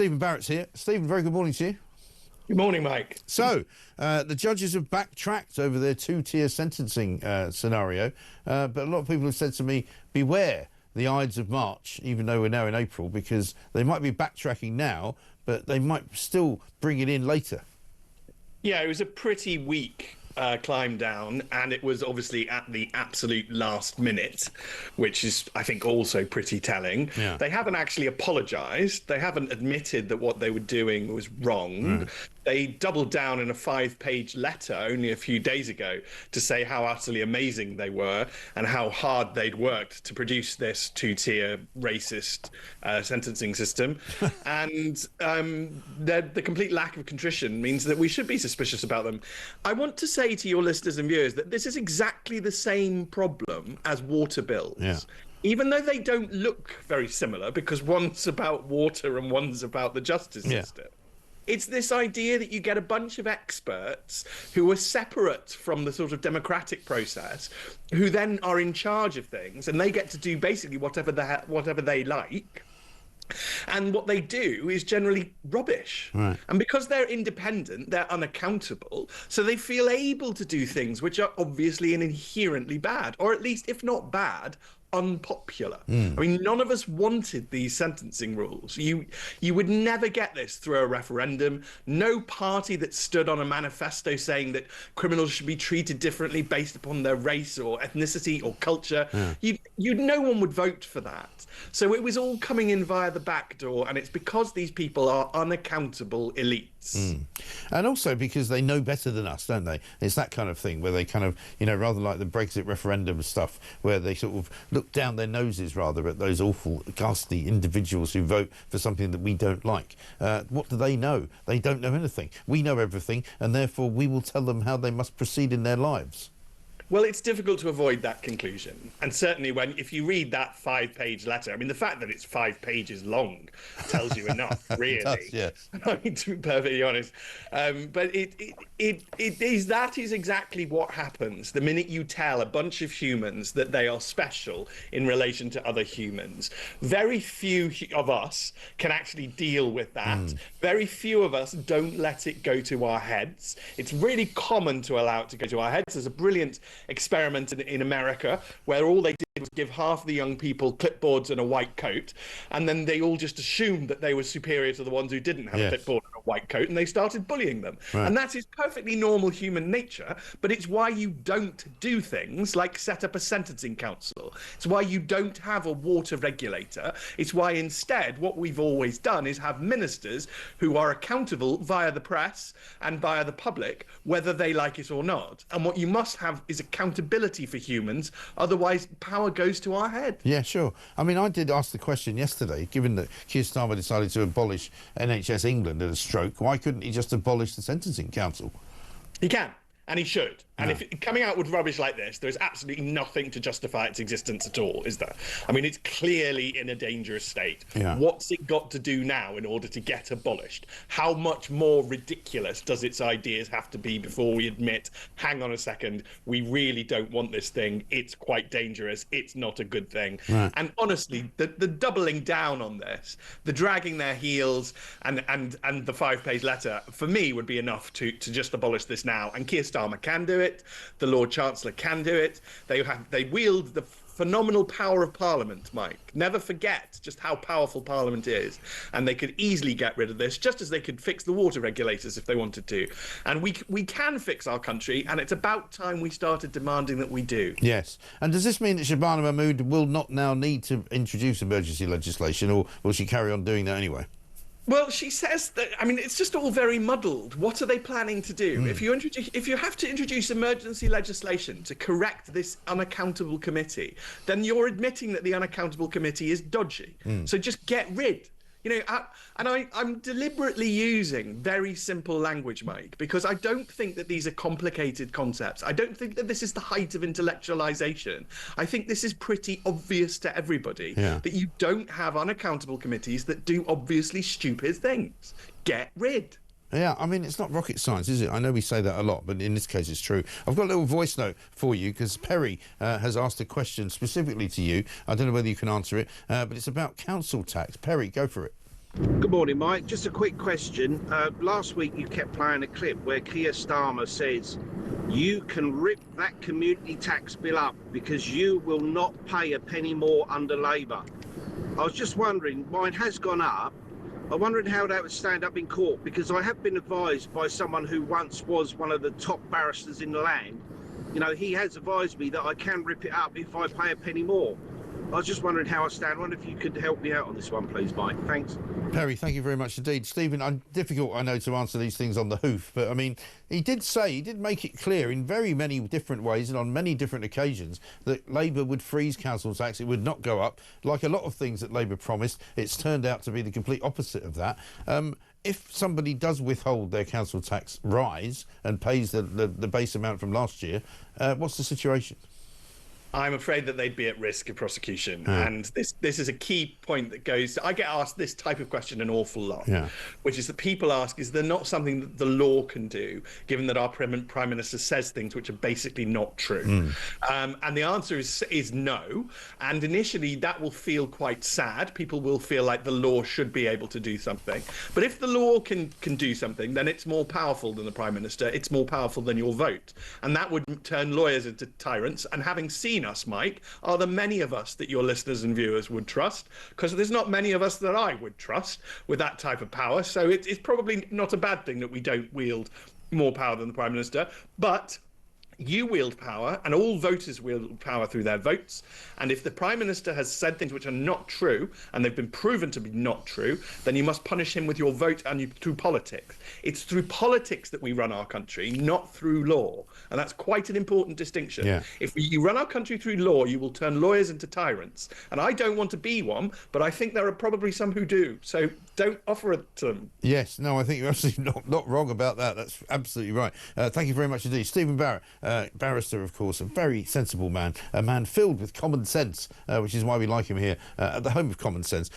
Stephen Barrett's here. Stephen, very good morning to you. Good morning, Mike. So, the judges have backtracked over their two-tier sentencing scenario, but a lot of people have said to me, beware the Ides of March, even though we're now in April, because they might be backtracking now, but they might still bring it in later. Yeah, it was a pretty weak climb down, and it was obviously at the absolute last minute, which is, I think, also pretty telling. Yeah. They haven't actually apologised. They haven't admitted that what they were doing was wrong. They doubled down in a 5-page letter only a few days ago to say how utterly amazing they were and how hard they'd worked to produce this two-tier racist sentencing system. And the complete lack of contrition means that we should be suspicious about them. I want to say to your listeners and viewers that this is exactly the same problem as water bills. Yeah. Even though they don't look very similar, because one's about water and one's about the justice system. It's this idea that you get a bunch of experts who are separate from the sort of democratic process, who then are in charge of things, and they get to do basically whatever they like. And what they do is generally rubbish. Right. And because they're independent, they're unaccountable, so they feel able to do things which are obviously and inherently bad, or at least, if not bad, unpopular. I mean, none of us wanted these sentencing rules. You would never get this through a referendum. No party that stood on a manifesto saying that criminals should be treated differently based upon their race or ethnicity or culture. No one would vote for that. So it was all coming in via the back door, and it's because these people are unaccountable elites. And also because they know better than us, don't they? It's that kind of thing where they kind of, rather like the Brexit referendum stuff, where they sort of look down their noses rather at those awful, ghastly individuals who vote for something that we don't like. What do they know? They don't know anything. We know everything, and therefore we will tell them how they must proceed in their lives. Well, it's difficult to avoid that conclusion. And certainly if you read that 5-page letter, I mean, the fact that it's 5 pages long tells you enough, really. It does, yes. I mean, to be perfectly honest. But that is exactly what happens the minute you tell a bunch of humans that they are special in relation to other humans. Very few of us can actually deal with that. Very few of us don't let it go to our heads. It's really common to allow it to go to our heads. There's a brilliant experiment in America where all they did was give half the young people clipboards and a white coat, and then they all just assumed that they were superior to the ones who didn't have a clipboard and a white coat, and they started bullying them. And that is perfectly normal human nature, but it's why you don't do things like set up a sentencing council. It's why you don't have a water regulator. It's why instead what we've always done is have ministers who are accountable via the press and via the public, whether they like it or not. And what you must have is accountability for humans, otherwise power goes to our head. Yeah, sure. I mean, I did ask the question yesterday, given that Keir Starmer decided to abolish NHS England at a stroke, why couldn't he just abolish the Sentencing Council? He can, and he should. And if coming out with rubbish like this, there's absolutely nothing to justify its existence at all, is there? I mean, it's clearly in a dangerous state. What's it got to do now in order to get abolished? How much more ridiculous does its ideas have to be before we admit, hang on a second, we really don't want this thing, it's quite dangerous, it's not a good thing. And honestly, the doubling down on this, the dragging their heels and the 5-page letter, for me, would be enough to just abolish this now. And Keir Starmer can do it. The Lord Chancellor can do it. They wield the phenomenal power of Parliament, Mike. Never forget just how powerful Parliament is. And they could easily get rid of this, just as they could fix the water regulators if they wanted to. And we can fix our country, and it's about time we started demanding that we do. Yes. And does this mean that Shabana Mahmood will not now need to introduce emergency legislation, or will she carry on doing that anyway? Well, she says that, I mean, it's just all very muddled. What are they planning to do? If you have to introduce emergency legislation to correct this unaccountable committee, then you're admitting that the unaccountable committee is dodgy. So just get rid. I'm deliberately using very simple language, Mike, because I don't think that these are complicated concepts. I don't think that this is the height of intellectualization. I think this is pretty obvious to everybody that you don't have unaccountable committees that do obviously stupid things. Get rid. Yeah, I mean, it's not rocket science, is it? I know we say that a lot, but in this case it's true. I've got a little voice note for you because Perry has asked a question specifically to you. I don't know whether you can answer it, but it's about council tax. Perry, go for it. Good morning, Mike. Just a quick question. Last week you kept playing a clip where Keir Starmer says you can rip that community tax bill up because you will not pay a penny more under Labour. I was just wondering, mine has gone up. I wondered how that would stand up in court, because I have been advised by someone who once was one of the top barristers in the land. You know, he has advised me that I can rip it up if I pay a penny more. I was just wondering how I stand. I wonder if you could help me out on this one, please, Mike. Thanks. Perry, thank you very much indeed. Stephen, I'm difficult, I know, to answer these things on the hoof, but I mean, he did make it clear in very many different ways and on many different occasions that Labour would freeze council tax. It would not go up. Like a lot of things that Labour promised, it's turned out to be the complete opposite of that. If somebody does withhold their council tax rise and pays the base amount from last year, what's the situation? I'm afraid that they'd be at risk of prosecution. And this is a key point that goes... I get asked this type of question an awful lot, which is that people ask, is there not something that the law can do, given that our Prime Minister says things which are basically not true? And the answer is no. And initially, that will feel quite sad. People will feel like the law should be able to do something. But if the law can do something, then it's more powerful than the Prime Minister. It's more powerful than your vote. And that would turn lawyers into tyrants. And having seen us, Mike, are there many of us that your listeners and viewers would trust? Because there's not many of us that I would trust with that type of power. So it's probably not a bad thing that we don't wield more power than the Prime Minister. But you wield power, and all voters wield power through their votes. And if the Prime Minister has said things which are not true, and they've been proven to be not true, then you must punish him with your vote and through politics. It's through politics that we run our country, not through law. And that's quite an important distinction. If you run our country through law, you will turn lawyers into tyrants. And I don't want to be one, but I think there are probably some who do. So don't offer it to them. Yes, no, I think you're absolutely not wrong about that. That's absolutely right. Thank you very much indeed. Stephen Barrett, barrister, of course, a very sensible man, a man filled with common sense, which is why we like him here at the home of common sense.